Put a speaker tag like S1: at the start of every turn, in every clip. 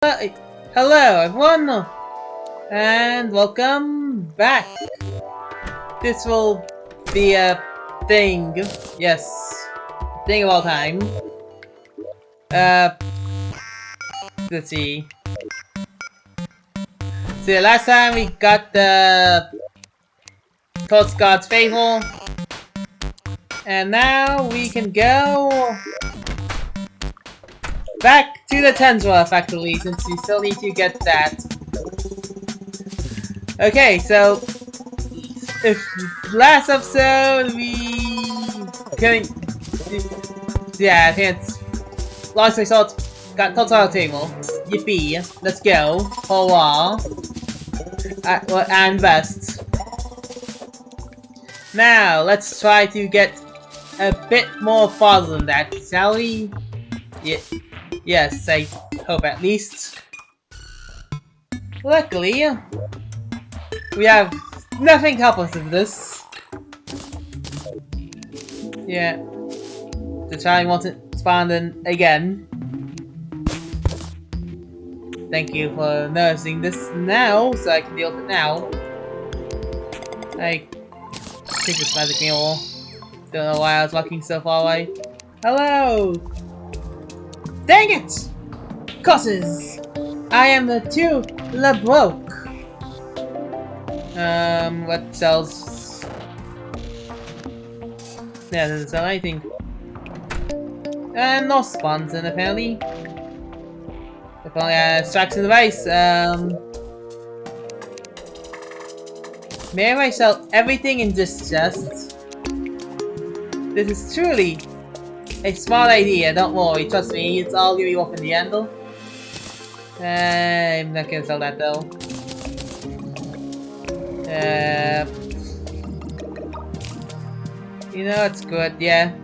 S1: Hello everyone, and welcome back. This will be a thing, yes, thing of all time. Let's see. So last time we got the Toad's God's Fable, and now we can go back to the Tensworth actually, since we still need to get that. Okay, so if last episode we couldn't, yeah, I think it's long story short, got Toad's on the table. Yippee, let's go, hurrah, and best. Now let's try to get a bit more farther than that, shall we? Yeah. Yes, I hope at least. Luckily, we have nothing to help us with this. Yeah. The child wasn't spawned in again. Thank you for noticing this now, so I can deal with it now. I think this magic mule. Don't know why I was walking so far away. Hello! Dang it! Causes! I am the two LeBroke. What sells? Yeah, doesn't sell anything. And no spawns in apparently. If only I had strikes in the base. May I sell everything in this chest? This is truly a smart idea, don't worry, trust me, it's all gonna be worth in the end though. I'm not gonna sell that though. You know, it's good, yeah.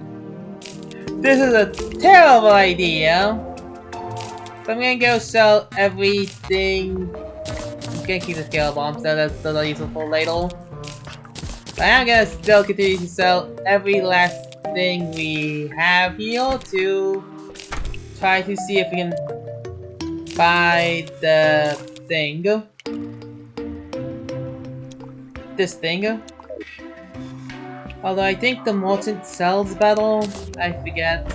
S1: This is a terrible idea. So I'm gonna go sell everything. I'm gonna keep the scale bomb, so that's still useful for later. But I'm gonna still continue to sell every last thing we have here to try to see if we can buy the thing. This thing. Although I think the merchant sells better. I forget.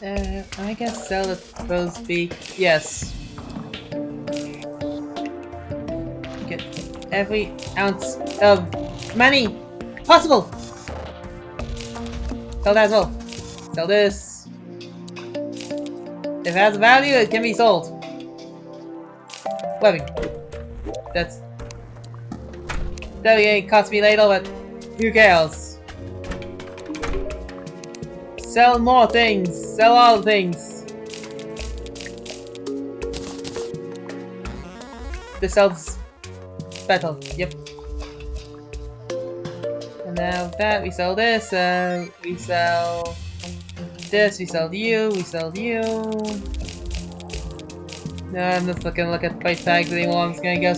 S1: I guess sell the supposed be yes. Get every ounce of money possible. Sell that as well. Sell this. If it has value, it can be sold. Webbing. That ain't cost me later, but who cares? Sell more things. Sell all things. This sells better. Yep. And now that we sell this, we sell this, we sell you, we sell you. No, I'm not gonna look at price tags anymore. I'm just gonna go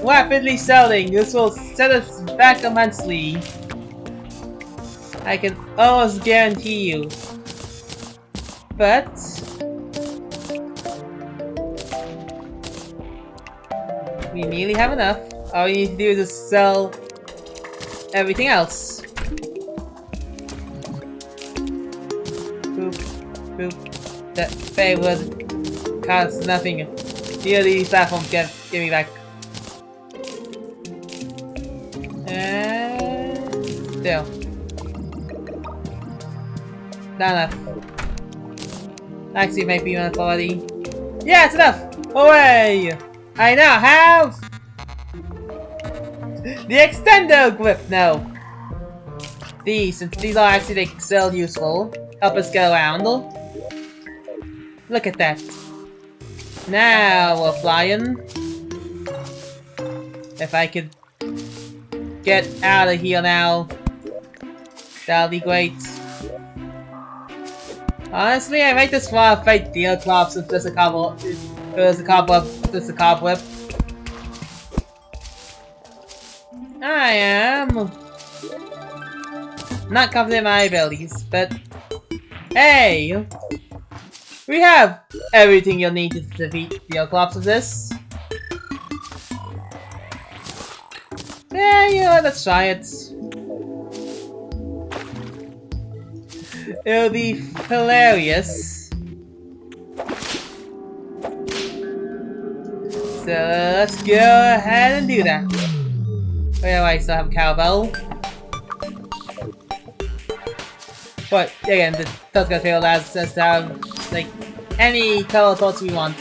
S1: rapidly selling. This will set us back immensely. I can almost guarantee you. But we nearly have enough. All we need to do is just sell everything else. Boop, boop. That favored costs nothing. Here these platforms give me back. And there. Not enough. Actually, it might be enough already. Yeah, it's enough! Away! I now have the extendo grip now. Since these are actually still useful, help us get around. Look at that. Now we're flying. If I could get out of here now, that'll be great. Honestly, I might just want to fight Dealclops since there's a cobweb. There's a cobweb. I am not confident in my abilities, but Hey! We have everything you'll need to defeat the Colossus. Yeah, let's try it. It'll be hilarious. So let's go ahead and do that. Wait, I still have a cowbell. But again, the Tusker Trail allows us to have like any color thoughts we want.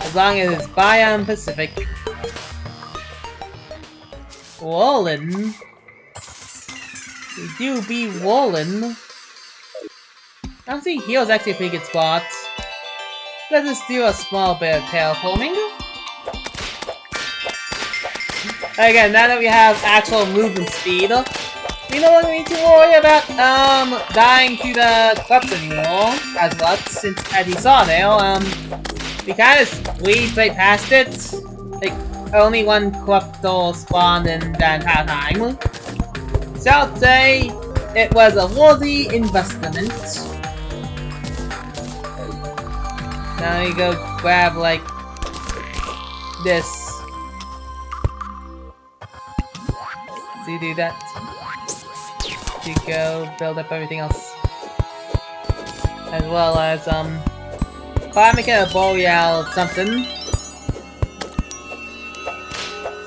S1: As long as it's biome Pacific. Wallin. We do be Wallin. Honestly, here's actually a pretty good spot. Let's just do a small bit of terraforming. Again, now that we have actual movement speed, we no longer need to worry about dying to the clubs anymore as much, since as you saw there, we kinda squeezed right past it. Like only one corruptor spawned in that entire time. So I'd say it was a worthy investment. Now we go grab like this. To do that. To go build up everything else. As well as probably make it a boreal something.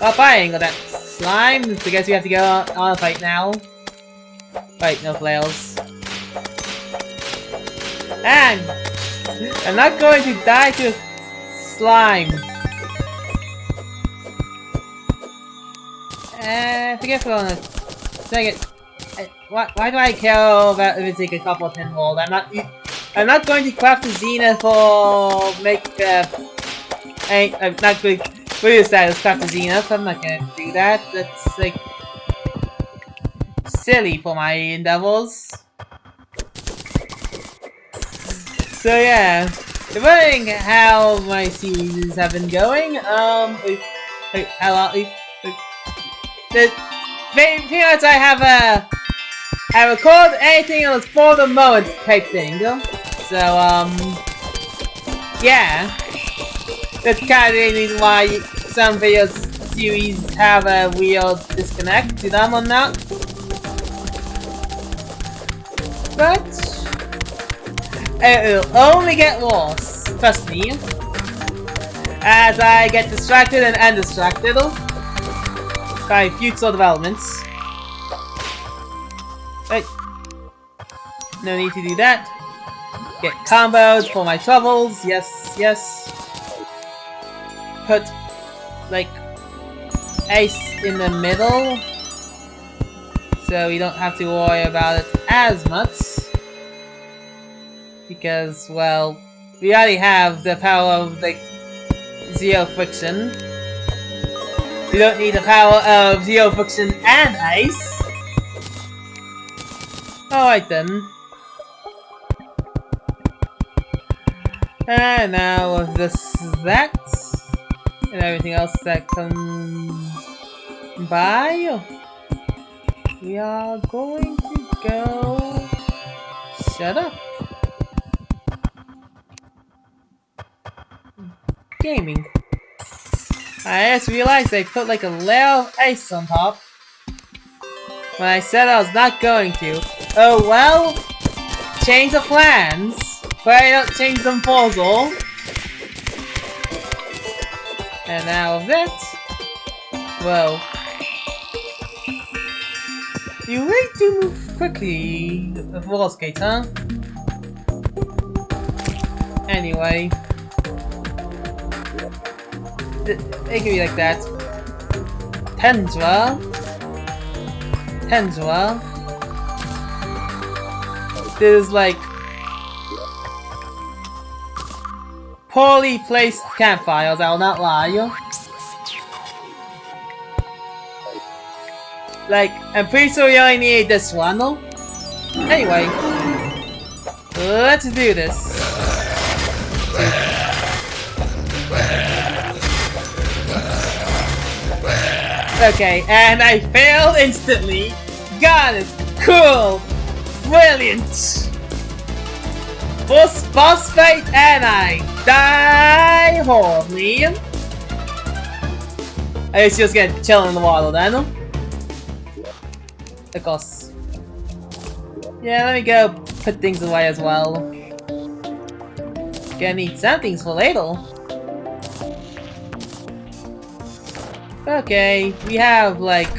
S1: Oh, buying that slime, because we have to go on a fight now. Fight, no flails. And I'm not going to die to slime. I forget if I wanna take it. Why do I care about if it's like a couple of pinballs? I'm not going to craft a zenith or make I'm not going to use that as craft a zenith. I'm not gonna do that. That's like silly for my endeavors. So yeah, depending how my series have been going, how long? Pretty much I record anything that was for the moment type thing. So yeah, that's kind of the reason why some videos series have a weird disconnect to them on that. But it will only get worse, trust me, as I get distracted and undistracted by future developments. Right. No need to do that. Get combos for my troubles. Yes, yes. Put like ice in the middle, so we don't have to worry about it as much. Because, well, we already have the power of like zero friction. We don't need the power of zero friction and ice. Alright then. And now with that, and everything else that comes by, we are going to go... Shut up. Gaming. I just realized I put like a layer of ice on top when I said I was not going to. Oh well, change the plans, but I don't change them puzzle. And now with that, whoa. You like to move quickly with roller skates, huh? Anyway. It can be like that. Tendra. There's like poorly placed campfires, I will not lie. Like, I'm pretty sure we only need this one though. Anyway, let's do this. Okay, and I failed instantly. God, it's cool! Brilliant! boss fight and I die horribly. I guess just get chilling in the water then. Of course. Yeah, let me go put things away as well. Gonna need some things for later. Okay, we have like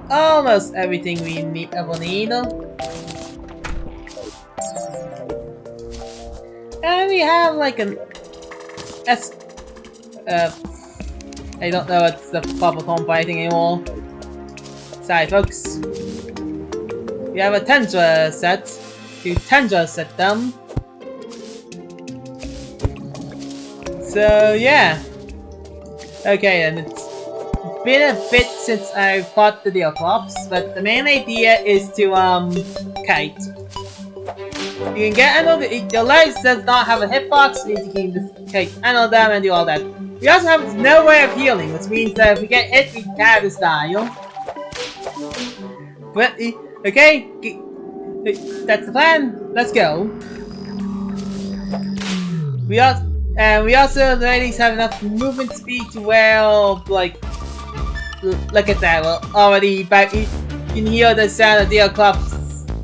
S1: almost everything we ever need. And we have like an I don't know what's the proper form fighting anymore. Sorry folks. We have a Tundra set. To Tundra set them. So yeah. Okay, and it's been a bit since I fought the Deoclops, but the main idea is to kite. You can get another. Your legs does not have a hitbox, means you can just kite another them and do all that. We also have no way of healing, which means that if we get hit, we can just die. But okay, that's the plan. Let's go. We also already have enough movement speed to where, like, look at that. We're already back. You can hear the sound of Deoclops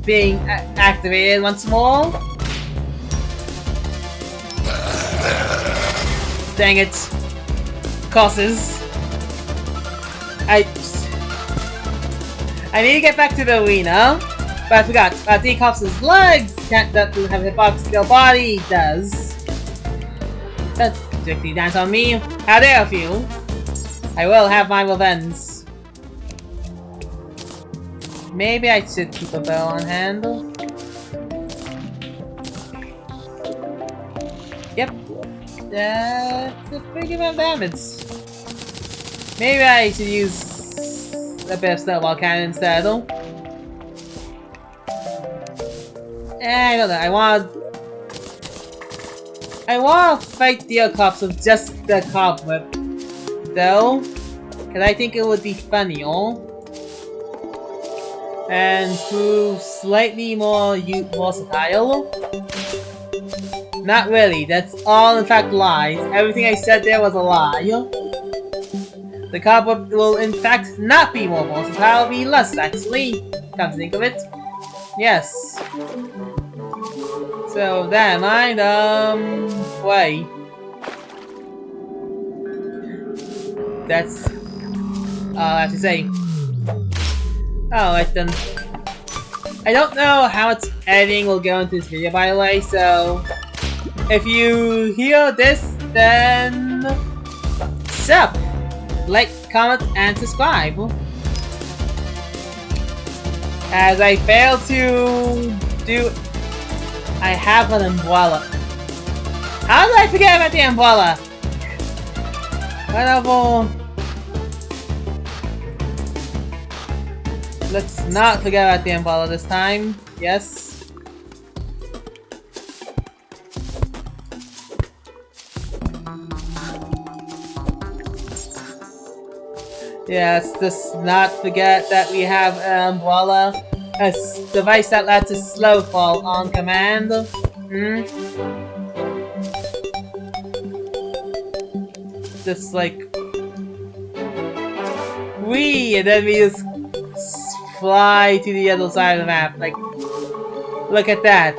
S1: being activated once more. Dang it. Causes. I need to get back to the arena, but I forgot. Deoclops' legs doesn't have a hitbox, their body does. That's strictly dance on me. How dare you? I will have my revenge. Maybe I should keep a bow on hand. Yep. That's a pretty good amount of damage. Maybe I should use a bit of snowball cannon instead. I don't know. I want to fight Deoclops with just the cobweb, though, because I think it would be funnier. And prove slightly more versatile. Not really, that's all in fact lies. Everything I said there was a lie. The cobweb will in fact not be more versatile, it'll be less actually. Come to think of it. Yes. So that mind, wait. That's all I have to say. Alright then. I don't know how much editing will go into this video, by the way, so if you hear this, then sub, like, comment, and subscribe. As I failed to do, I have an umbrella. How did I forget about the umbrella? Whatever. Let's not forget about the umbrella this time. Yes. Yes, let's not forget that we have an umbrella, a device that lets us slow fall on command. Just like and then we just fly to the other side of the map. Like, look at that.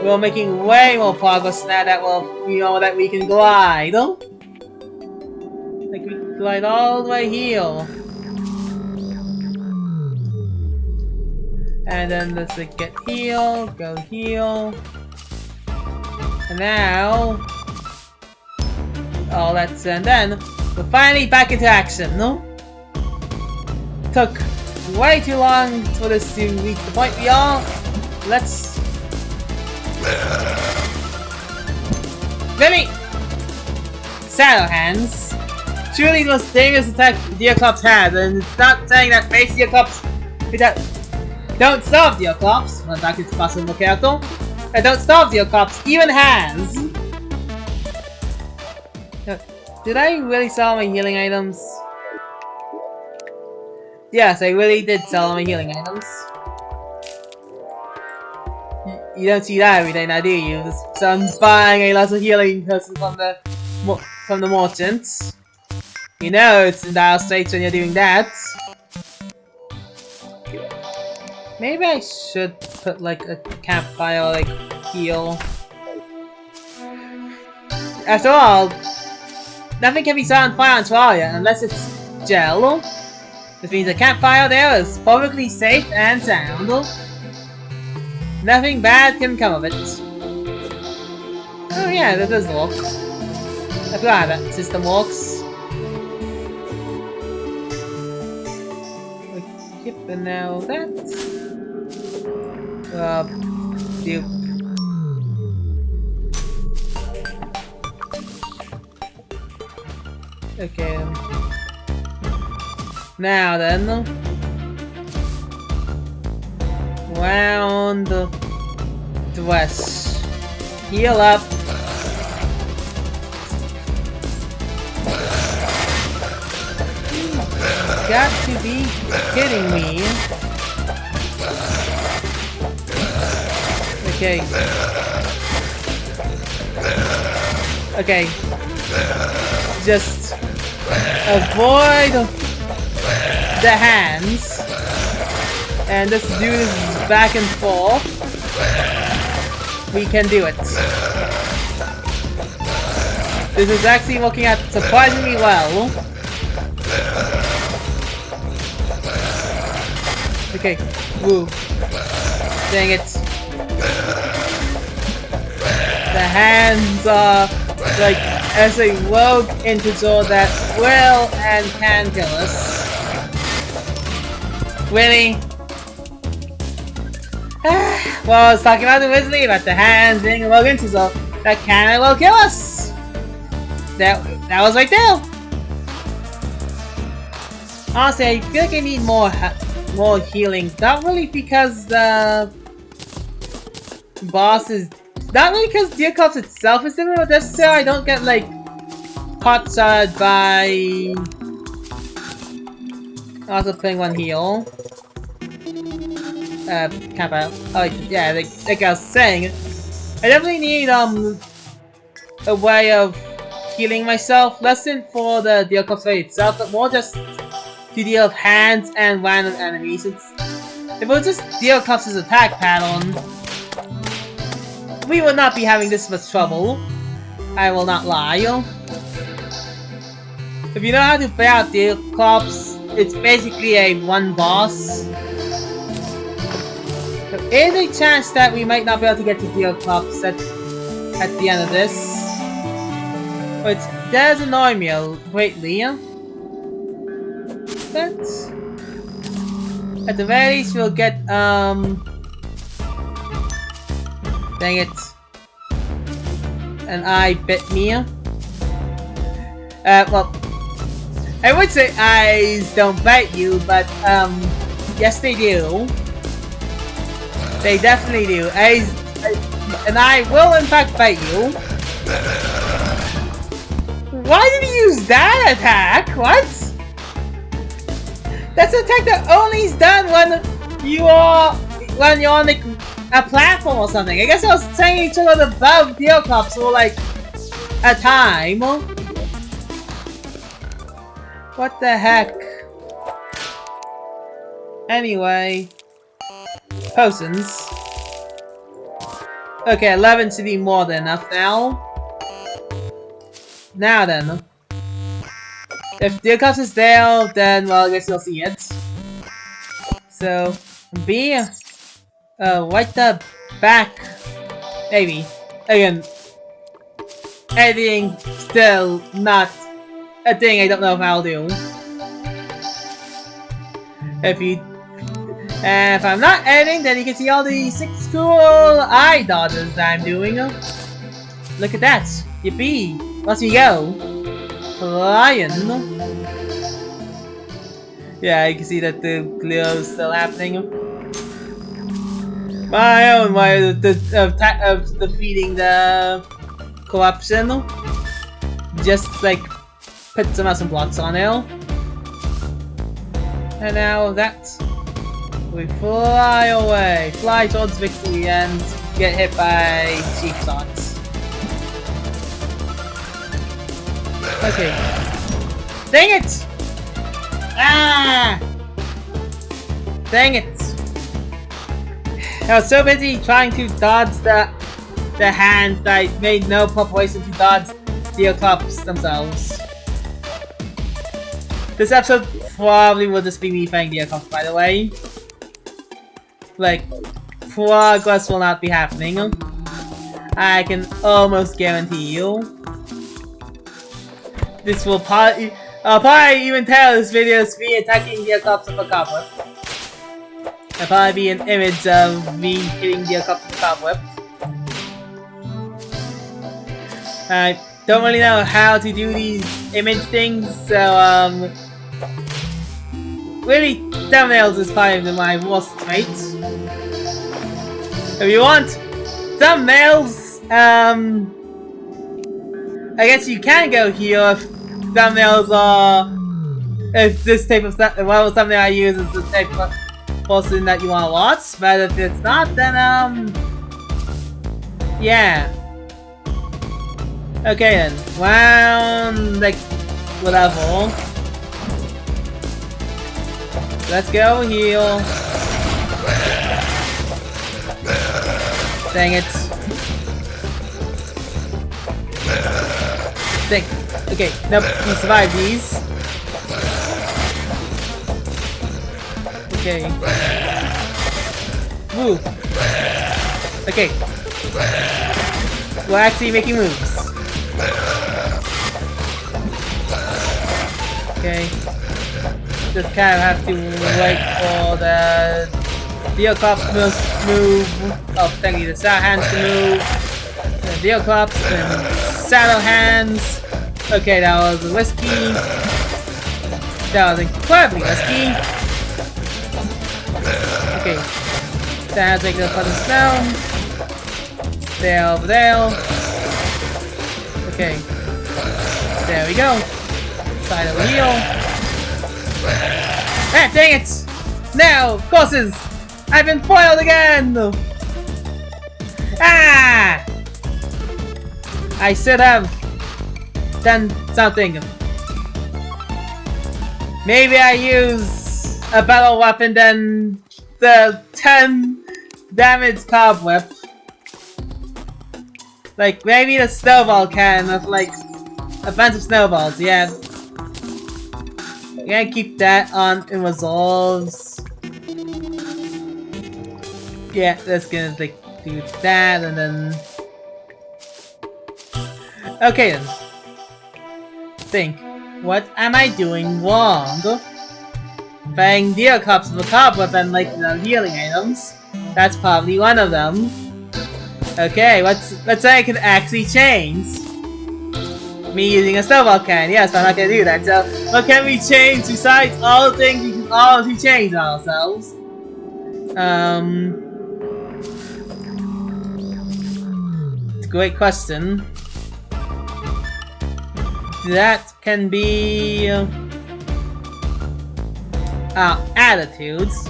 S1: We're making way more progress now that that we can glide. Like, we can glide all the way here. And then let's like get here, go here. And now all that's and then we're finally back into action, Took way too long for this to reach the point we are. Let's really Shadow Hands. Truly the most dangerous attack Deoclops has, and it's not saying that face Deoclops don't starve Deoclops. Well, that is possible character. Don't starve Deoclops even has. Did I really sell my healing items? Yes, I really did sell my healing items. You don't see that every day now, do you? So I'm buying a lot of healing potions from the merchants. You know it's in dire straits when you're doing that. Maybe I should put like a campfire, like heal. After all, nothing can be set on fire in Terraria unless it's gel. This means a campfire there is perfectly safe and sound. Nothing bad can come of it. Oh yeah, that does work. I forgot how that system works. Yep, and now that. Dupe. Okay. Now then. Round the west. Heal up. Got to be kidding me. Okay. Okay. Just avoid the hands. And just do this back and forth. We can do it. This is actually working out surprisingly well. Okay, woo. Dang it. The hands are like as a rogue integer that will and can kill us. Really? Well, I was talking about it originally about the hands being a rogue integer that can and will kill us. That was right there. Honestly, I feel like I need more healing. Not really because the boss is... Not really because Deercops itself is different, but just so I don't get, like, hot-shotted by... Also putting one heal. Camp out. Oh, yeah, like I was saying, I definitely need, a way of healing myself. Less than for the Deercops fight itself, but more just to deal with hands and random enemies. If it was just Deercops' attack pattern, we would not be having this much trouble. I will not lie. If you know how to play out Deercops, it's basically a one boss. There is a chance that we might not be able to get to Deercops at the end of this. Which does annoy me greatly. But at the very least we'll get dang it, an eye bit me. Well, I would say eyes don't bite you, but yes they do. They definitely do. An eye will in fact bite you. Why did he use that attack? What? That's an attack that only is done when you're on like a platform or something. I guess I was saying each other above Deercops for like a time. What the heck? Anyway, potions. Okay, 11 should be more than enough now. Now then. If Deercops is there, then, well, I guess you'll see it. So, B, right the back, maybe. Again, editing still not a thing I don't know if I'll do. If I'm not editing, then you can see all the 6 cool eye dodges that I'm doing. Look at that, yippee, let's me go. Lion. Yeah, you can see that the glue is still happening. My own way of defeating the corruption. Just like put some awesome blocks on it. And now that We fly away, fly towards victory and get hit by cheap shots. Okay. Dang it! Ah! Dang it! I was so busy trying to dodge the hands that I made no preparation to dodge the Eclipse themselves. This episode probably will just be me fighting the Eclipse, by the way. Like, progress will not be happening. I can almost guarantee you. This will probably, I'll probably even tell this video is me attacking the Eclipse of a cobweb. There'll probably be an image of me hitting the Eclipse of a cobweb. I don't really know how to do these image things, so really, thumbnails is probably my worst trait. If you want thumbnails, I guess you can go here if thumbnails are, if this type of thumbnail I use is the type of person that you want to watch, but if it's not, then yeah. Okay then, round, like, whatever. Let's go here. Dang it. Dang. Okay, nope, we survived these. Okay. Woo. Okay. We're actually making moves. Okay. Just kind of have to wait for the Deoclops move. Oh, thank you, the Saddle Hands to move. The Deoclops and Saddle Hands. Okay, that was risky. That was incredibly risky. Okay. Then I'll take the buttons down. There, over there. Okay. There we go. Side over here. Ah, dang it! Now, courses! I've been foiled again! Ah! I should have done something. Maybe I use a battle weapon than the 10 damage cobweb. Like, maybe the snowball can with like a bunch of snowballs, yeah. I'm gonna keep that on in resolves. Yeah, that's gonna like do that and then. Okay then. Think. What am I doing wrong? Buying Deoclops with a cobweb and like the healing items. That's probably one of them. Okay, let's say I can actually change. Me using a snowball can. Yes, I'm not gonna do that. So, what can we change besides all the things we can already change on ourselves? It's a great question. That can be our attitudes.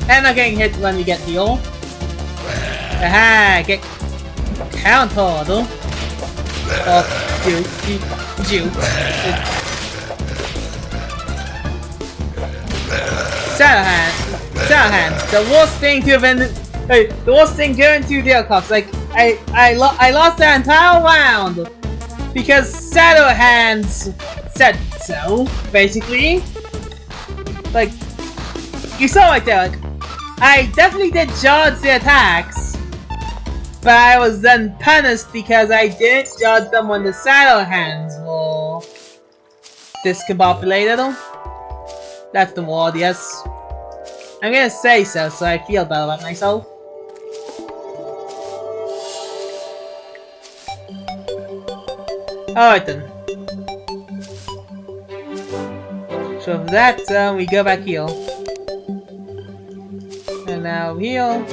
S1: And not getting hit when we get healed. Aha! Get countered. Oh, juke. Saddle hands. The worst thing to have been. The worst thing going to Deoclops. Like I lost that entire round because Saddle Hands said so. Basically, like you saw right there. Like I definitely did dodge the attacks. But I was then punished because I didn't dodge them when the Saddle Hands were discombobulated. That's the word, yes. I'm gonna say so I feel better about myself. Alright then. So for that, we go back here. And now here.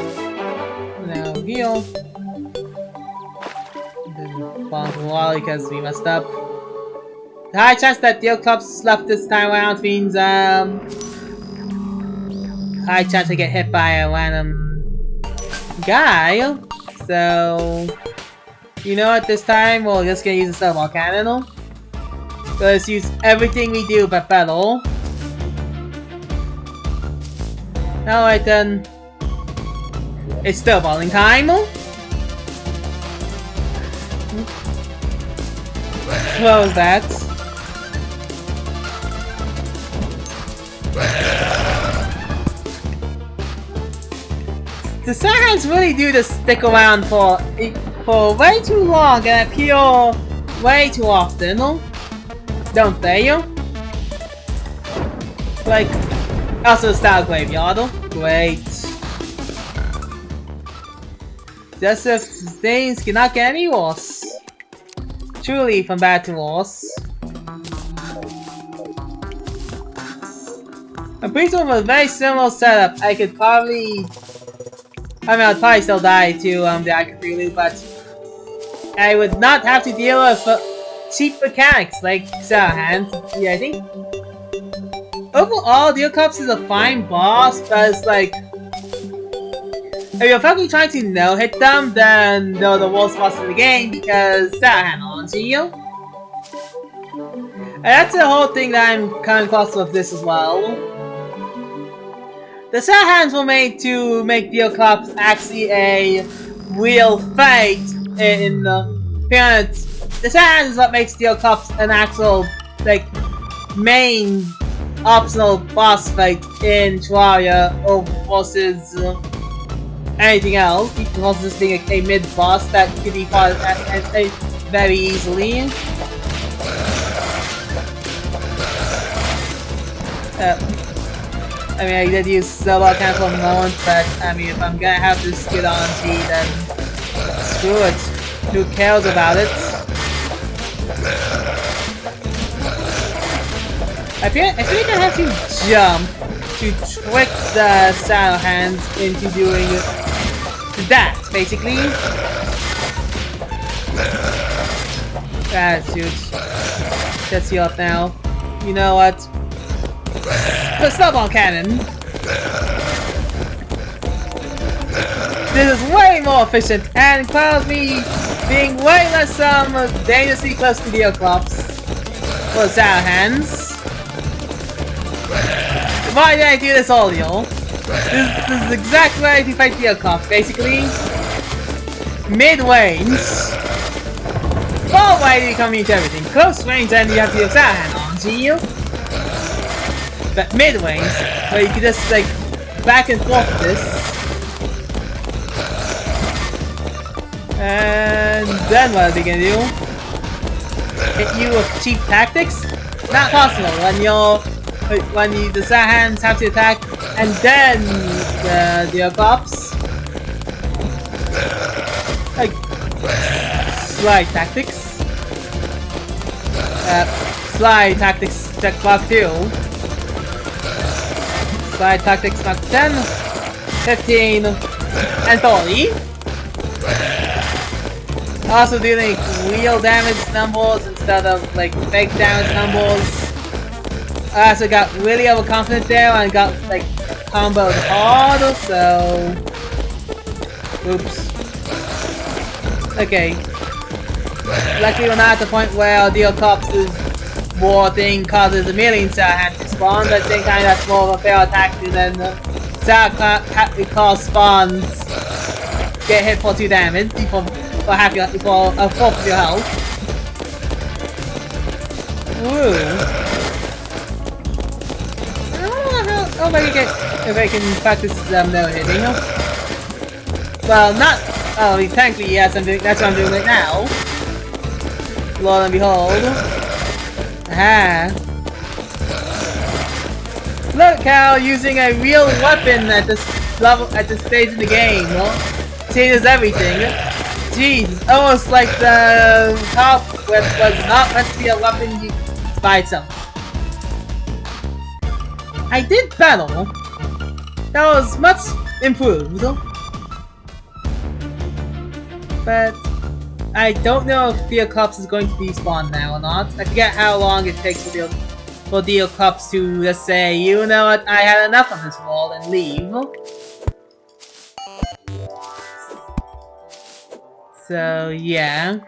S1: Now here. Fall into the wall because we messed up. The high chance that Deoclops left this time around means high chance to get hit by a random guy. So, you know what, this time we're just gonna use a snowball cannon. Let's use everything we do but battle. Alright then. It's snowballing time. Close that. The Sarahs really do just stick around for way too long and appear way too often, don't they? Like, also Star Graveyard. Great. Just if things cannot get any worse. Truly from bad to worse. I'm pretty sure with a very similar setup, I could probably... I'd probably still die to the Akatulu, but I would not have to deal with cheap mechanics like Sarah Hands. Yeah, I think overall, Deocops is a fine boss, but it's like if you're fucking trying to no-hit them, then they're the worst boss in the game because Sarah Hand on you. And that's the whole thing that I'm kind of close with this as well. The Sarah Hands were made to make Deocops actually a real fight in appearance. The Sarah Hands is what makes Deocops an actual, like, main optional boss fight in Terraria versus anything else. Versus just being a mid-boss that can be fought very easily. I mean, I did use Snowball Cannon for a moment, but I mean, if I'm gonna have this get on T, then screw it. Who cares about it? I feel like I have to jump to trick the Saddle Hands into doing that, basically. Shoot. Sets you up now. You know what? The Snowball Cannon! This is way more efficient and requires me being way less dangerously close to Deocops for Saddle Hands. Why did I do this earlier? This is exactly why I fight Deocops, basically. Mid-range. Far away you come into everything. Close range and you have to use Saddle Hand on, see you? But mid-range, where you can just like back and forth with this. And then what are they gonna do? Hit you with cheap tactics? Not possible when the Saddle Hands have to attack and then the Deocops. Like slide tactics. Slide tactics check block 2. Slide tactics knock 10, 15, and 30. Also doing real damage numbers instead of like fake damage numbers. I also got really overconfident there and got like comboed hard, so oops. Okay. Luckily we're not at the point where Deocops' war thing causes a million Sarah Hands to spawn, but I think that's more of a fair attack than Sarah cause spawns get hit for 2 damage for half your for a fourth of your health. Woo. I don't know how if I can practice no hitting. Well, not thankfully yes, that's what I'm doing right now. Lord and behold. Aha. Look how using a real weapon at this level, at this stage in the game, changes everything. Jeez, almost like the top was not meant to be a weapon by itself. I did battle. That was much improved. But I don't know if Deocops is going to despawn now or not. I forget how long it takes for for the cops to just say, you know what, I had enough of this world and leave. So yeah.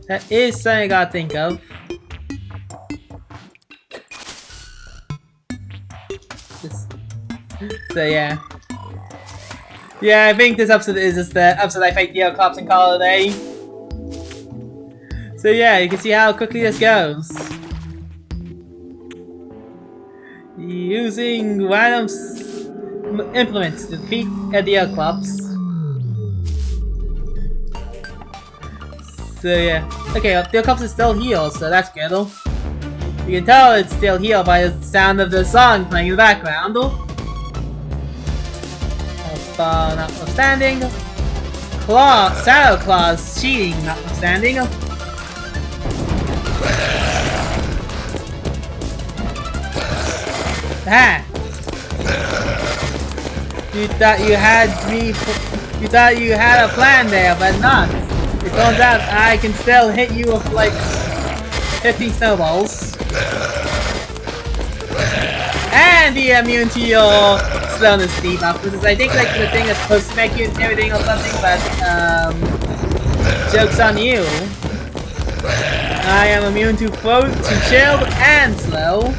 S1: That is something I gotta think of. So yeah. Yeah, I think this episode is just the episode I fight the cops and call it a day. So yeah, you can see how quickly this goes. Using random implements to defeat the cops. So yeah. Okay, the cops is still healed, so that's good. You can tell it's still healed by the sound of the song playing in the background. Notwithstanding. Shadow Claw's cheating notwithstanding. Ha! You thought you had a plan there, but not. It turns out I can still hit you with like 50 snowballs. And be immune to your slowness debuff, because I think like the thing is supposed to make you intimidating or something, but joke's on you. I am immune to chilled and slow.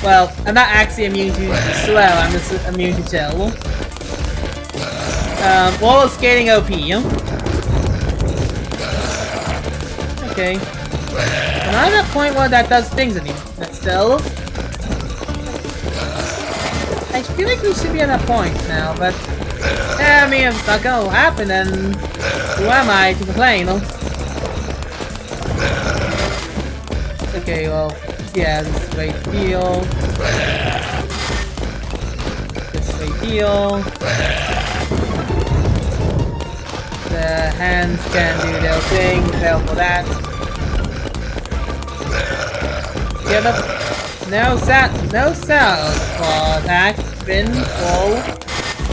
S1: Well, I'm not actually immune to slow, I'm just immune to chill. Wall skating OP. Okay. I'm not at that point where that does things anymore. But still. I feel like we should be at that point now, but yeah, I mean, if it's not gonna happen, then who am I to complain? Okay, well, yeah, this is great deal. This is great deal. The hands can do their thing, fail for that. Give up. No sound for attack, spin, full.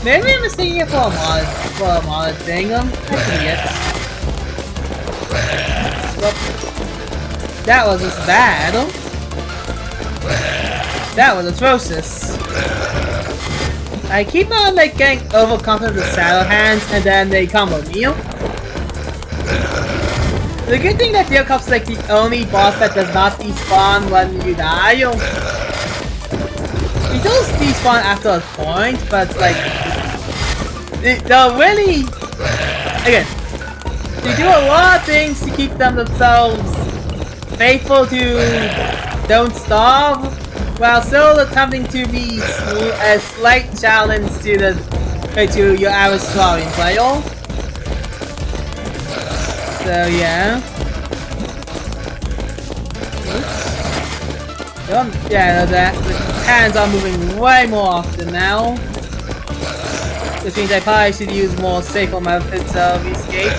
S1: Maybe I'm mistaking it for a mod thing. I forget. Well, that was just bad. That was atrocious. I keep on like getting overconfident with Shadow Hands and then they combo me. The good thing that Deercop's like the only boss that does not despawn when you die. He does despawn after a point, but like they're really again they do a lot of things to keep themselves faithful to Don't Starve, while still attempting to be a slight challenge to your average Terraria player. So yeah. Yeah, the hands are moving way more often now. Which means I probably should use more safer methods of escape.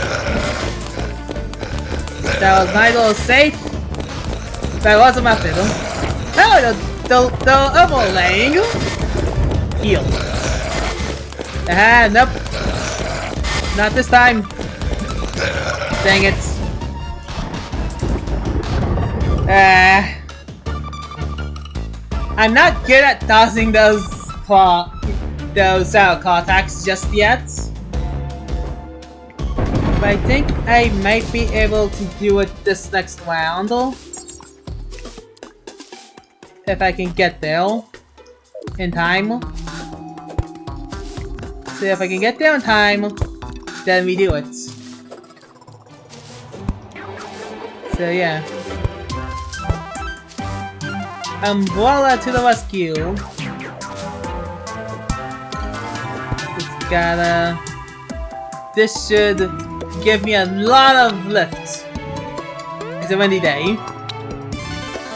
S1: That was nice little safe. That was a method. Oh, the overlaying. Heal. Nope. Not this time. Dang it. I'm not good at tossing those Shadow Claw attacks just yet. But I think I might be able to do it this next round. If I can get there in time. So if I can get there in time, then we do it. So yeah. Umbrella to the rescue. Just gotta... This should give me a lot of lift. It's a windy day.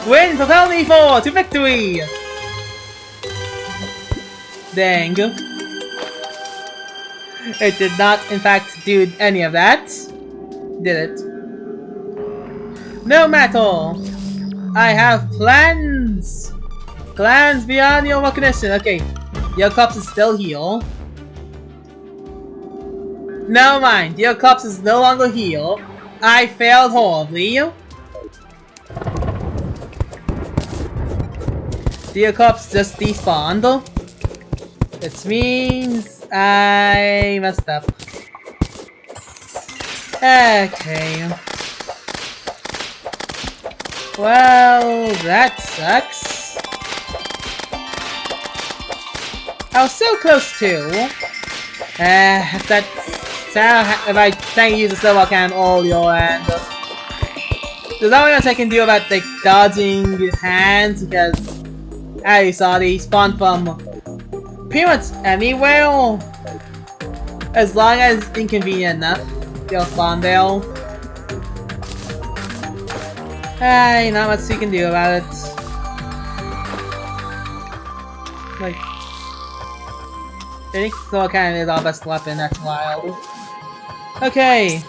S1: Wind propel me forward to victory! Dang. It did not, in fact, do any of that. Did it? No matter! I have plans! Plans beyond your recognition. Okay, your corpse is still here. Never mind, your corpse is no longer here. I failed horribly. Steel Corps just despawned. It means I messed up. Okay. Well, that sucks. I was so close too. If I try to use the snowball cannon earlier, and there's not much I can do about like dodging his hands because I saw they spawn from pretty much anywhere, as long as it's inconvenient enough. They'll spawn there. Hey, not much you can do about it. Like, I think Snowball Cannon is our best weapon next wild. Okay.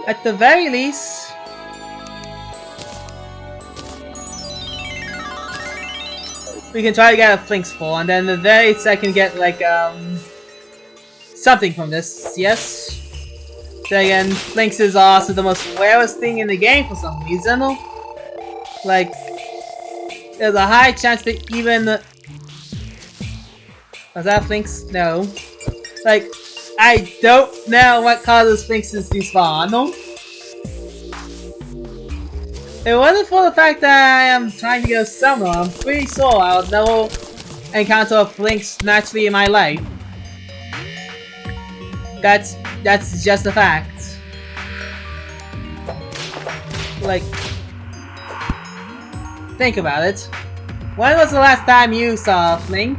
S1: At the very least, we can try to get a Flinks full, and then the very least I can get like something from this. Yes. So again, Flinks is also the most rarest thing in the game for some reason. Like, there's a high chance that even was that Flinks? No. Like, I don't know what causes Flinks to spawn. If it wasn't for the fact that I am trying to go somewhere, I'm pretty sure I would never encounter a Flinks naturally in my life. That's just a fact. Like, think about it. When was the last time you saw a Flink?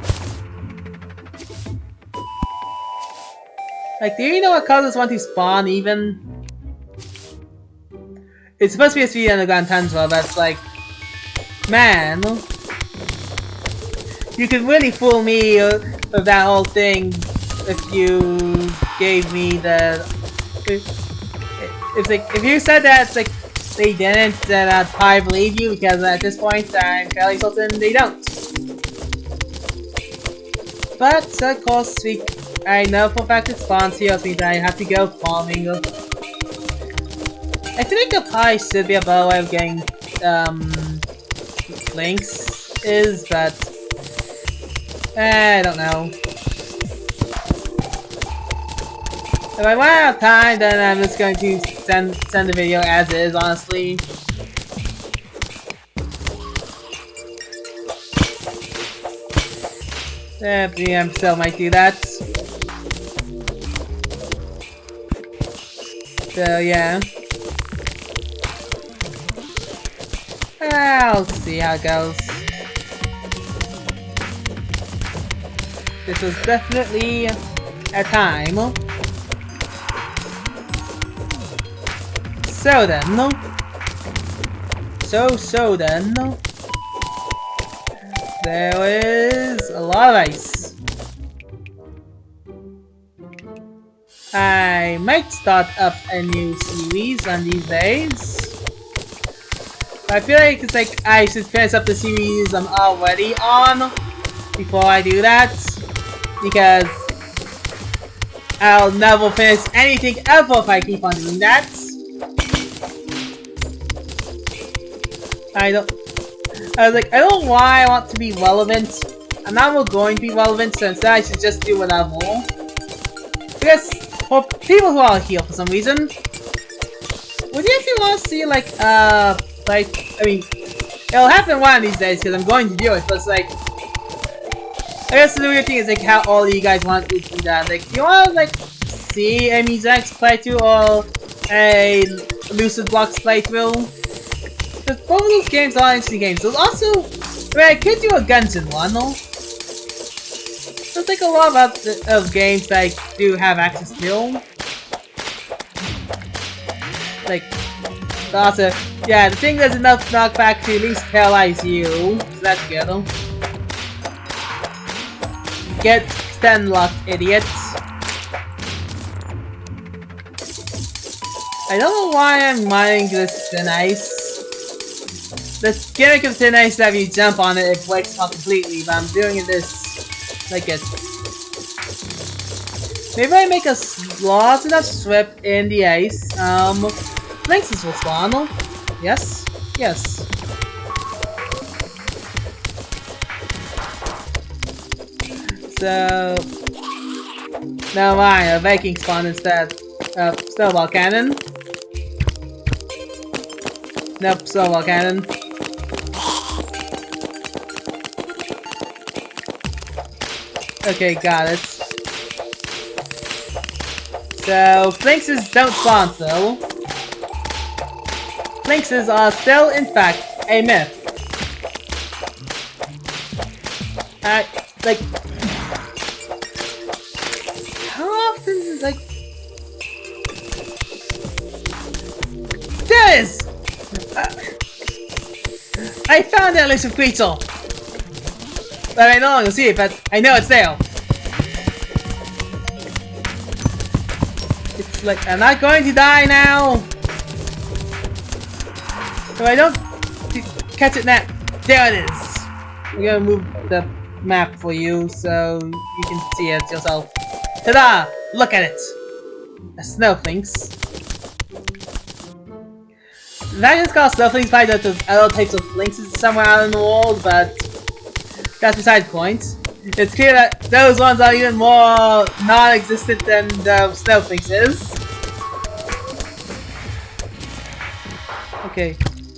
S1: Like, do you know what causes one to spawn even? It's supposed to be a speed underground tundra, but it's like, man, you could really fool me with that whole thing if you gave me the. It's like if you said that it's like they didn't, then I'd probably believe you because at this point I'm fairly certain they don't. But of course, I know for a fact it spawns here, which means I have to go farming. I think there probably should be a better way of getting links but I don't know. If I run out of time, then I'm just going to send the video as is, honestly. Yeah, I still might do that. So yeah. I'll see how it goes. This was definitely a time. So then, there is a lot of ice. I might start up a new series on these days. But I feel like it's like I should finish up the series I'm already on before I do that, because I'll never finish anything ever if I keep on doing that. I don't know why I want to be relevant. I'm not going to be relevant, so instead I should just do whatever. Because for people who are here for some reason, would you actually want to see like I mean, it'll happen one of these days because I'm going to do it, but it's like, I guess the weird thing is like how all you guys want to do that. Like, you want to like see a Musex playthrough or a Lucid Blocks playthrough? Because both of those games are interesting games. There's also, I mean, I could do a Genshin one, though. There's like a lot of games that I do have access to. Like, also, yeah, the thing there's enough knockback to at least paralyze you, so that's good. Get stand locked, idiots. I don't know why I'm mining this thin ice. The gimmick of thin ice is that if you jump on it, it breaks off completely, but I'm doing this like it. Maybe I make a large enough strip in the ice. Flinks will spawn. Yes? Yes. So... Never mind, a Viking spawn instead. Snowball cannon. Nope, snowball cannon. Okay, got it. So, Flinxes don't spawn though. Flinxes are still, in fact, a myth. Like... How often, like... There it is! I found that elusive creature! But I no longer see it, but I know it's there. It's like, I'm not going to die now! If I don't catch it now, there it is! I'm gonna move the map for you so you can see it yourself. Ta-da! Look at it! A snowflakes. That is called snowflakes by the other types of lynxes somewhere out in the world, but that's beside the point. It's clear that those ones are even more non-existent than the snowflakes is. Okay,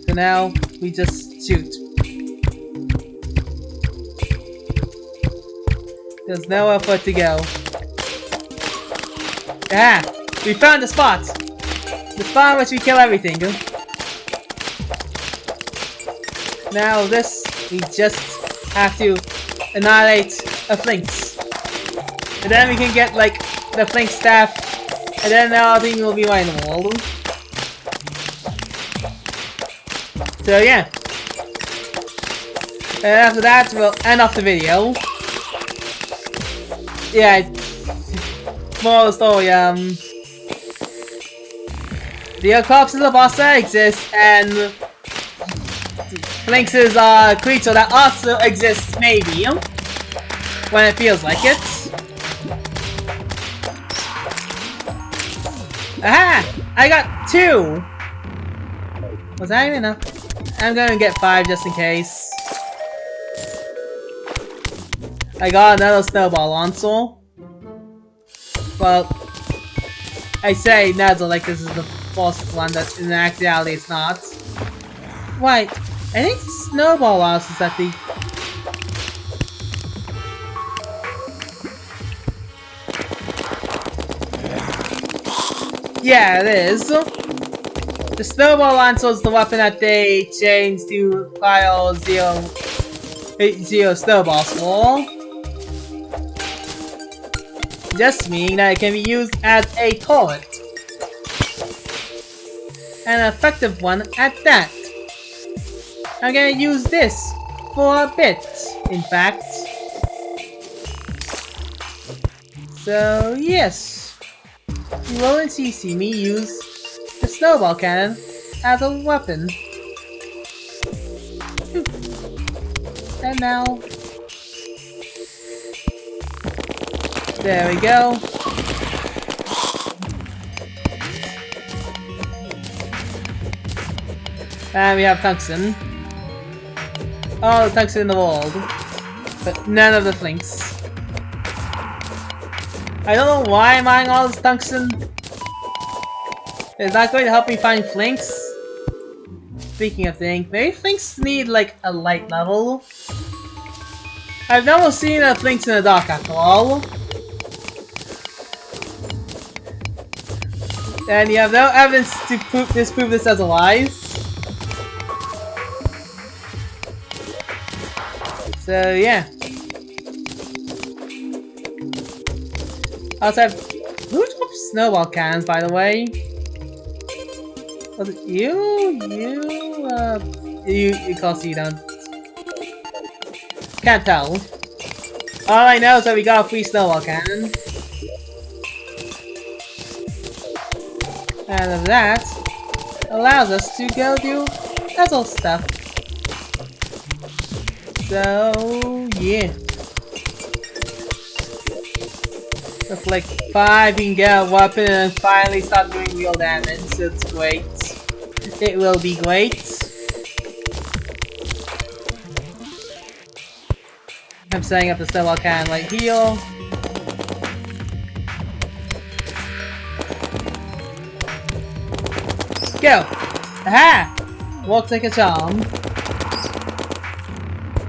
S1: so now we just shoot. There's nowhere for it to go. Ah! We found the spot! The spot in which we kill everything. Now this, we just have to annihilate a Flinx. And then we can get like the Flinx staff, and then everything will be right in the world. So yeah. And after that, we'll end off the video. Yeah, moral of the story, the corpses of Bossa exist, and Flinxes are a creature that also exists, maybe, when it feels like it. Aha! I got 2! Was that even enough? I'm gonna get 5 just in case. I got another snowball launcher. Well, I say Nedzel like this is the first one, that in actuality it's not. Wait, I think the snowball launcher is at the... Yeah, it is. The snowball launcher is the weapon that they changed to fire 0 snowballs for. Just meaning that it can be used as a turret. An effective one at that. I'm gonna use this for a bit, in fact. So yes, you will indeed see me use the snowball cannon as a weapon. And now, there we go. And we have tungsten. All the tungsten in the world, but none of the Flinx. I don't know why I'm buying all this tungsten. It's not going to help me find Flinx. Speaking of things, maybe Flinx need like a light level. I've never seen a Flinx in the dark after all. And you have no evidence to disprove this as a lie. So yeah. I also have... Who dropped snowball cannons, by the way? Was it you? You, of course you don't. Can't tell. All I know is that we got a free snowball cannon. And that allows us to go do puzzle stuff. So, yeah. With like 5, you can get a weapon and finally start doing real damage. So it's great. It will be great. I'm setting up the snowball cannon right here. Go! Aha! Works like a charm.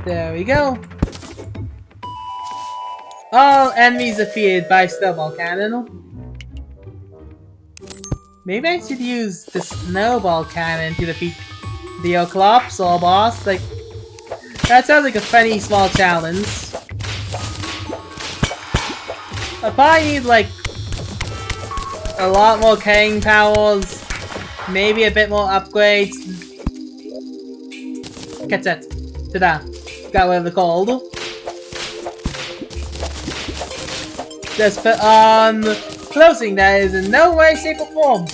S1: There we go. All enemies defeated by snowball cannon. Maybe I should use the snowball cannon to defeat the Oclops or boss. Like, that sounds like a funny small challenge. I probably need like a lot more carrying powers, maybe a bit more upgrades. Catch that. Ta-da. Got rid of the cold. Just put on clothing that is in no way, shape, or form.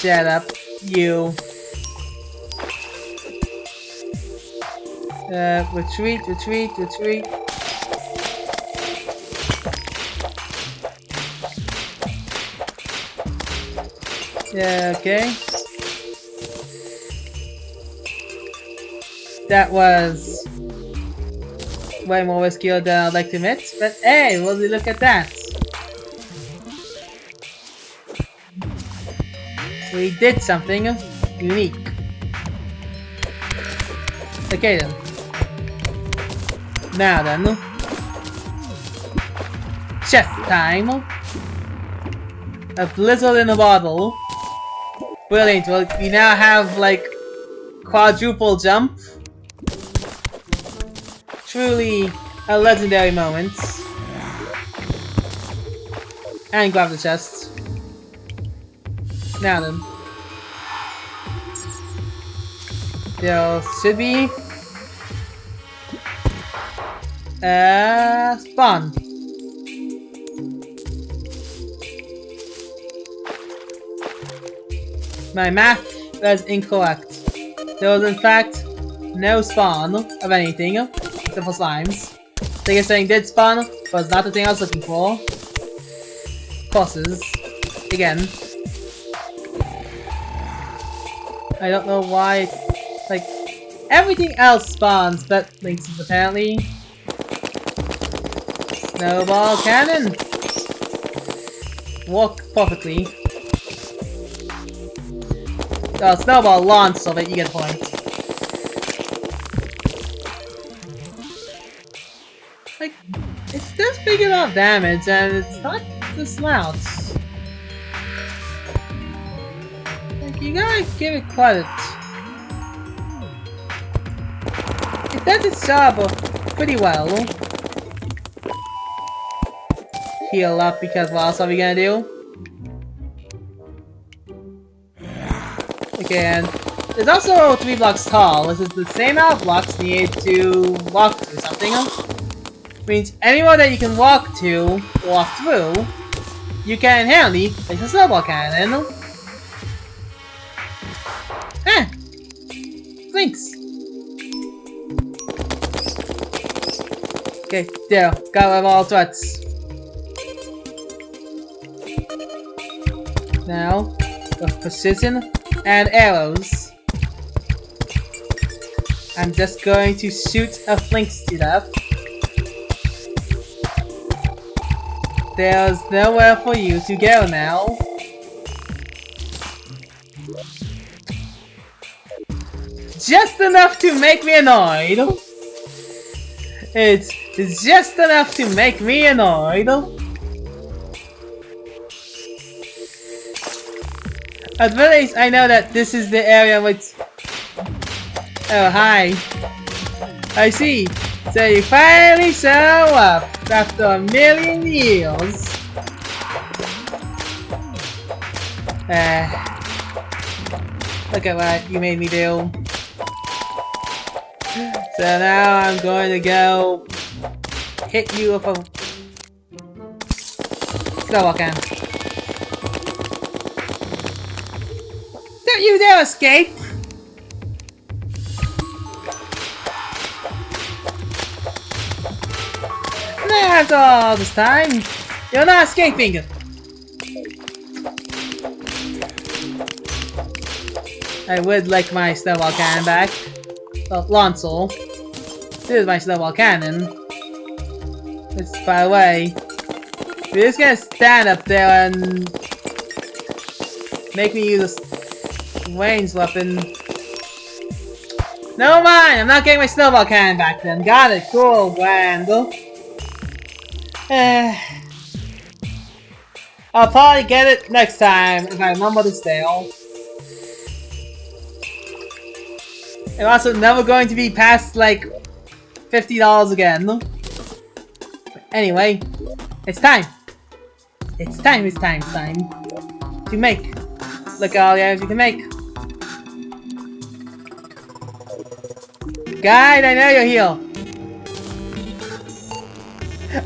S1: Shut up, you. Retreat, retreat, retreat. Yeah, okay. That was way more riskier than I'd like to admit, but hey, will you look at that? We did something unique. Okay then. Now then. Chest time. A blizzard in a bottle. Brilliant, well, we now have like quadruple jump. Truly a legendary moment. And grab the chest. Now then. There should be spawn. My math was incorrect. There was in fact no spawn of anything except for slimes. So you're saying did spawn, but it's not the thing I was looking for. Courses. Again. I don't know why. Like, everything else spawns, but Lynx's apparently. Snowball cannon! Work perfectly. Oh, snowball launch, so that you get a point. Like, it does big enough damage, and it's not this loud. Like, you gotta give it credit. It does its job pretty well. Heal up, because what else are we gonna do? Okay, and it's also 3 blocks tall. This is the same amount of blocks needed to walk through something. Means anywhere that you can walk to, walk through, you can handy place a snowball cannon. Eh! Thanks! Okay, there. Got rid of all threats. Now, with precision and arrows, I'm just going to shoot a flinks to death. There's nowhere for you to go now. Just enough to make me annoyed. It's just enough to make me annoyed. At least I know that this is the area which... Oh, hi. I see. So you finally show up after a million years. Look at what you made me do. So now I'm going to go hit you with a snowball cannon. Don't you dare escape! After all this time, you're not escaping! I would like my snowball cannon back. Lonsel. This is my snowball cannon. It's by the way. We're just gonna stand up there and make me use a ranged weapon. Never mind, I'm not getting my snowball cannon back then. Got it, cool, Randall. I'll probably get it next time if I remember the sale. I'm also never going to be past like $50 again. But anyway, it's time. It's time to make. Look at all the items you can make. Guide, I know you're here.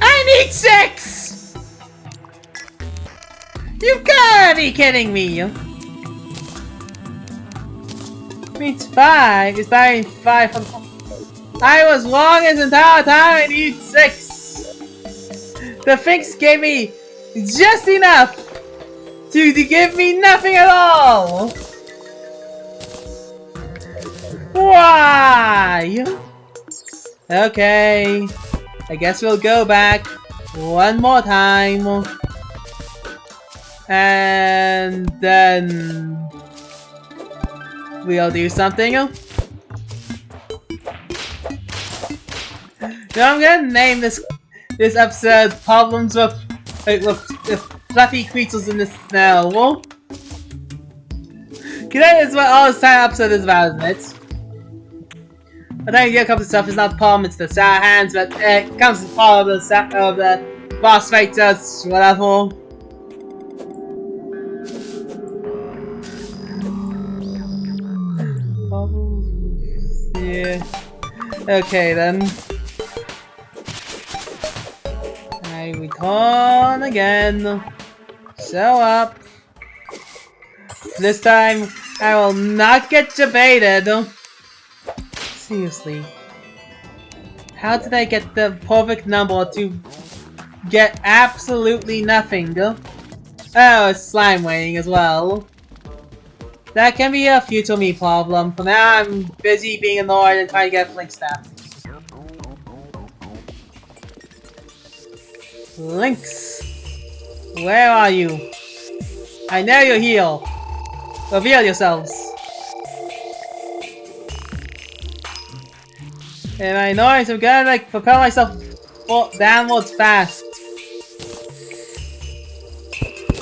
S1: I need 6! You gotta be kidding me! Means 5. It's buying 5 from. I was wrong this entire time. I need 6. The fix gave me just enough to give me nothing at all. Why? Okay, I guess we'll go back one more time, and then we'll do something. Now I'm gonna name this episode "Problems with Fluffy Creatures in the Snow." Cause that is what all this time episode is about, isn't it? I think a couple of stuff is not the problem, it's the sour hands, but it comes as part of the boss fights, whatever. Yeah. Okay then. I return again. Show up. This time, I will not get debated. Seriously. How did I get the perfect number to get absolutely nothing? Oh, it's slime waiting as well. That can be a future me problem. For now, I'm busy being annoyed and trying to get Link stuff. Lynx! Where are you? I know you're here. Reveal yourselves. And I know I'm gonna like propel myself downwards fast.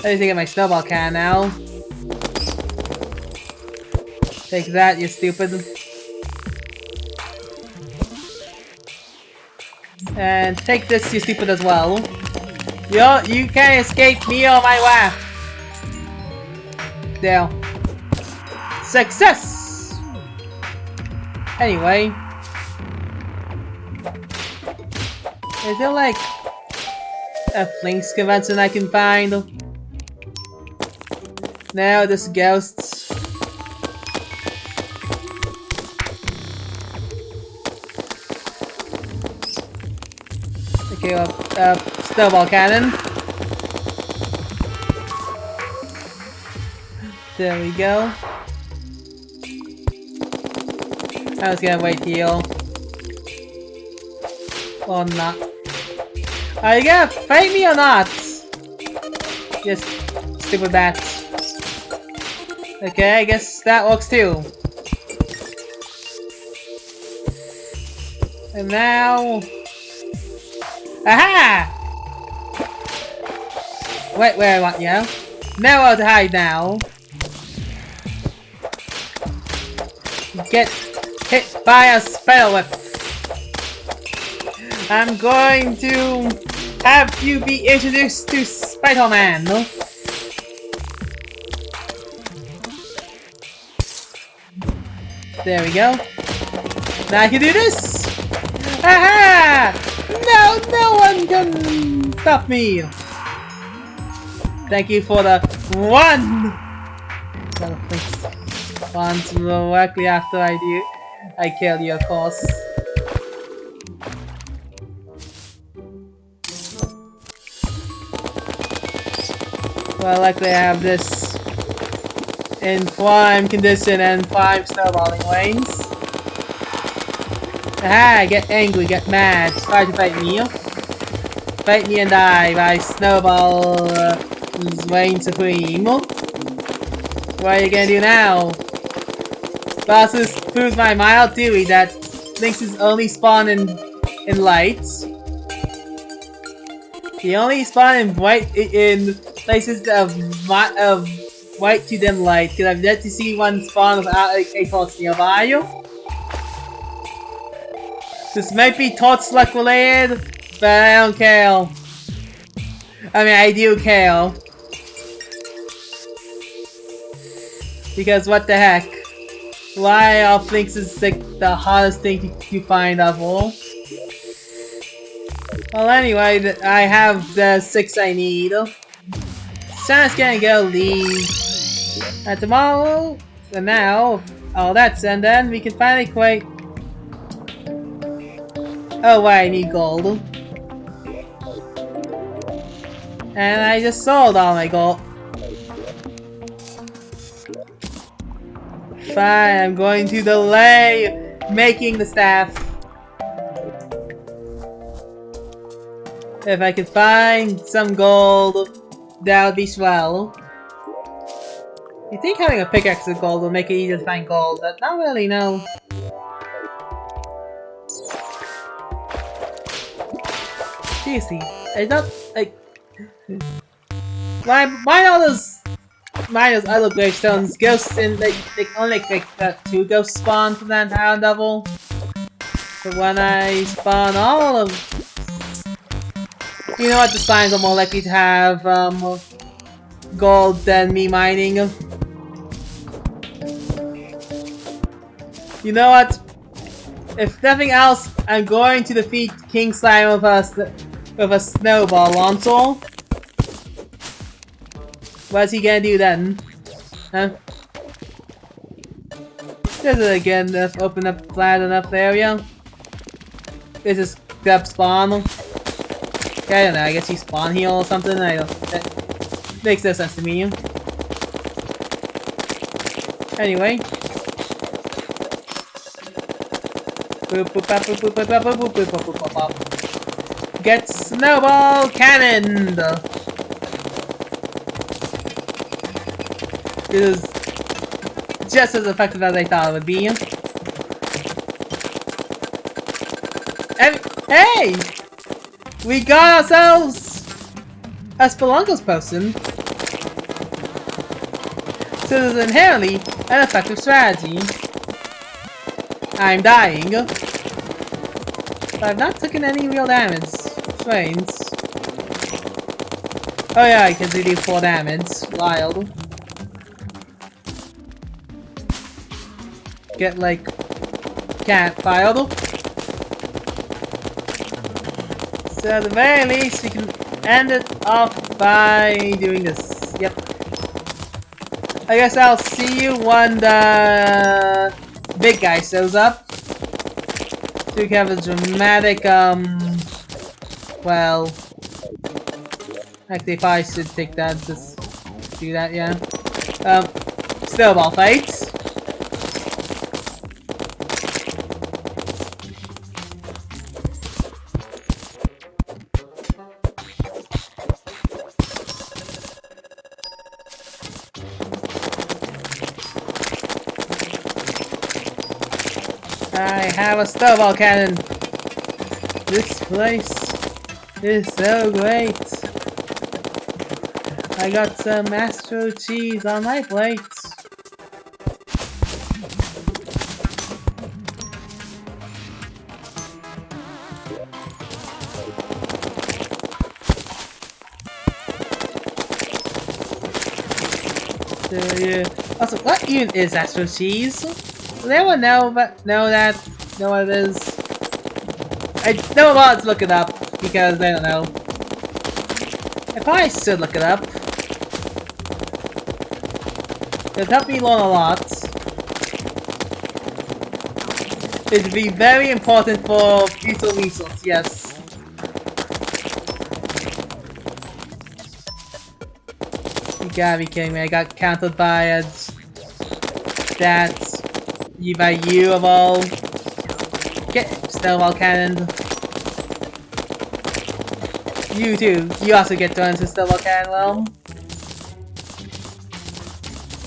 S1: I need to get my snowball can now. Take that, you stupid. And take this, you stupid as well. You can't escape me or my wrath. There. Success! Anyway. Is there like a Flinks convention I can find? No, this ghosts. Okay, snowball cannon. There we go. I was gonna wait here. Or not. Are you gonna fight me or not? Just stick with that. Okay, I guess that works too. And now... Aha! Wait, where I want you? Nowhere to hide now. Get hit by a spell whip. I'm going to have you be introduced to Spider-Man. There we go. Now I can do this. Aha! No one can stop me. Thank you for the one. Once directly after I kill you, of course. Well, luckily I have this in prime condition and prime snowballing lanes. Aha, get angry, get mad, try to fight me. Fight me and die by Snowball reign supreme. What are you gonna do now? Bosses proves my mild theory that Lynxes only spawn in light. They only spawn in places of white to dim light, because I've yet to see one spawn without a torch nearby you. This might be torch luck related, but I don't care. I mean, I do care. Because what the heck? Why are Lynxes like the hardest thing to find of all? Well, anyway, I have the 6 I need. Santa's gonna go leave. And tomorrow, and now, all that's and then we can finally quit. Oh, wait, I need gold. And I just sold all my gold. Fine, I'm going to delay making the staff. If I could find some gold, that would be swell. You think having a pickaxe with gold will make it easier to find gold, but not really, no. Seriously, I don't, like... Why all those... Minus other gravestones, ghosts in they only like 2 ghosts spawn from that town level. But when I spawn all of, you know what, the signs are more likely to have gold than me mining. You know what? If nothing else, I'm going to defeat King Slime with a snowball launcher. What's he gonna do then? Huh? This is again, let's open up flat enough area. This is grab spawn. Okay, I don't know, I guess he spawn heal or something, I don't... That makes no sense to me. Anyway. Get snowball cannon! This is just as effective as I thought it would be. And, hey! We got ourselves a Spelunker's person. So this is inherently an effective strategy. I'm dying. But I've not taken any real damage. Strange. Oh yeah, I can do 4 damage. Wild. Get like cat filed. So at the very least we can end it off by doing this. Yep. I guess I'll see you when the big guy shows up. So we can have a dramatic well, actually I probably should take that, just do that, yeah. Snowball fights. I have a snowball cannon. This place is so great. I got some Astro cheese on my plate. So yeah. Also, what even is Astro cheese? Does anyone know what it is? I know about to look it up because I don't know. I probably should look it up. It'd help me learn a lot. It'd be very important for future resource, yes. You gotta be kidding me, I got counted by a stats. By you of all. snowball cannon. You too. You also get thrown into snowball cannon realm.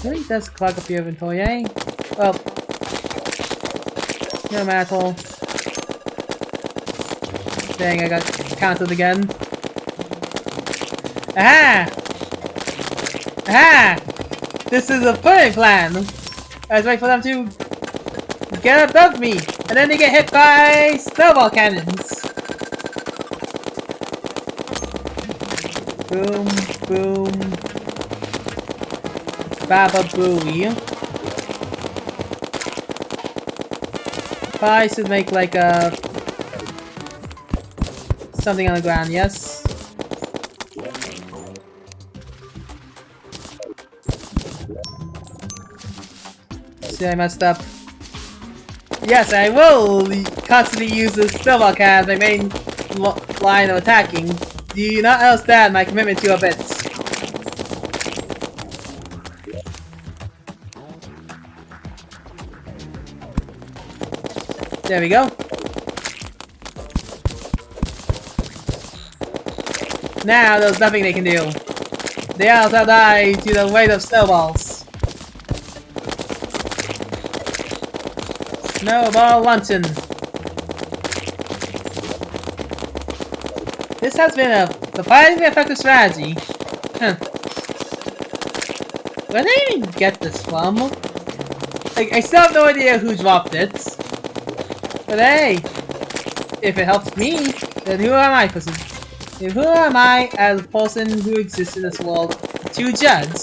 S1: Really does clog up your inventory, eh? Well, no matter. Dang, I got counted again. Aha! Aha! This is a pudding plan! I was waiting for them to get above me, and then they get hit by snowball cannons. Boom, boom. Baba Booey. Probably should make like a something on the ground, yes. See, I messed up. Yes, I will constantly use the snowball cannon as my main line of attacking. Do you not understand my commitment to your bits? There we go. Now there's nothing they can do. They all shall die to the weight of snowballs. Snowball luncheon. This has been a surprisingly effective strategy. Huh. Where did I even get this from? I still have no idea who dropped it. But hey, if it helps me, then who am I, person? Who am I as a person who exists in this world to judge?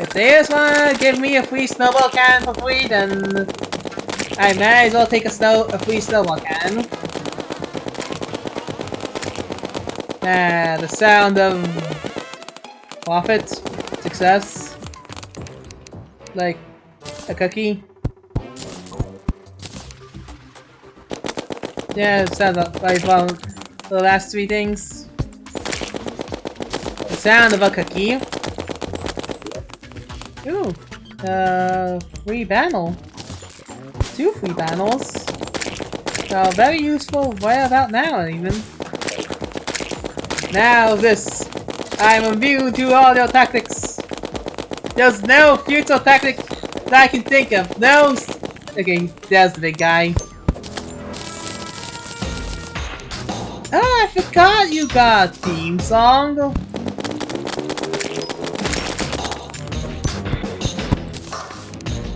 S1: If they just wanna give me a free snowball cannon for free, then I might as well take a free snowball cannon. Ah, the sound of profit, success, like a cookie. Yeah, it sounds like one of the last three things. The sound of a cookie. Ooh, free panel. 2 free panels. Very useful right about now, even. Now this. I'm immune to all your tactics. There's no futile tactic that I can think of. No. Okay, there's the big guy. Oh, I forgot you got a theme song.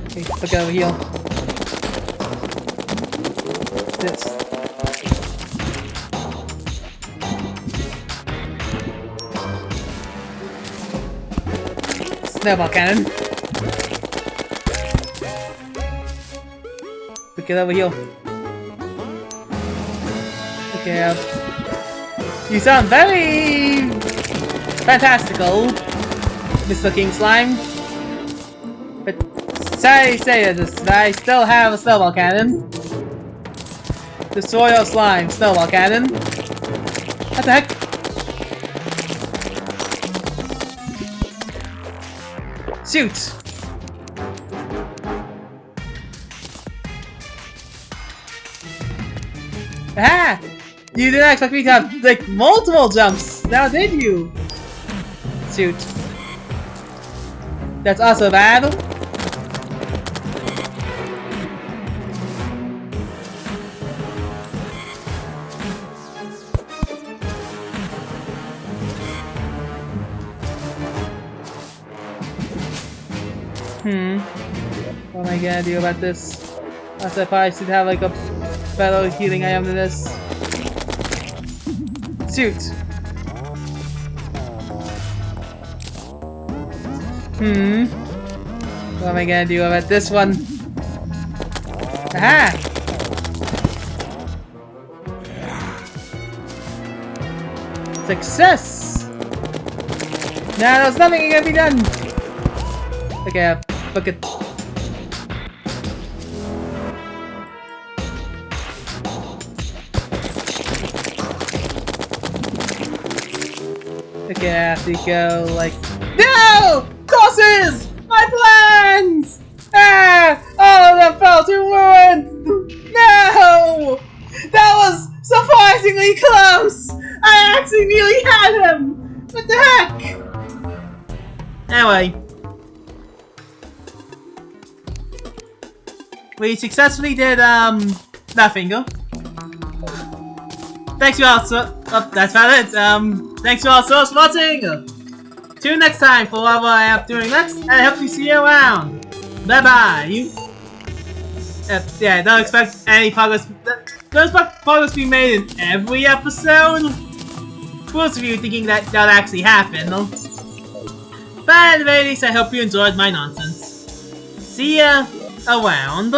S1: Okay, look over here. This. Snowball cannon. Look it over here. Okay, you sound very fantastical, Mr. King Slime. But sorry to say this, I still have a snowball cannon. Destroy your slime, snowball cannon. What the heck? Shoot! Ah! You didn't expect me to have, like, multiple jumps! Now did you? Shoot. That's also bad. What am I gonna do about this? I probably should have, like, a better healing item than this. Shoot! What am I gonna do about this one? Aha! Success! Now there's nothing that can be done! Okay, look at. Okay, I have to go like. No! Crosses! My plans! Ah! All of them fell to ruin! No! really close! I actually nearly had him! What the heck? Anyway. We successfully did, nothing. Thanks you all so- oh, that's about it. Thanks you all so much for watching! Tune next time for what I am doing next, and I hope to see you around! Bye bye! Yeah, don't expect any progress. Don't expect progress to be made in every episode. Most of you thinking that that'll actually happen. But at the very least, I hope you enjoyed my nonsense. See ya around.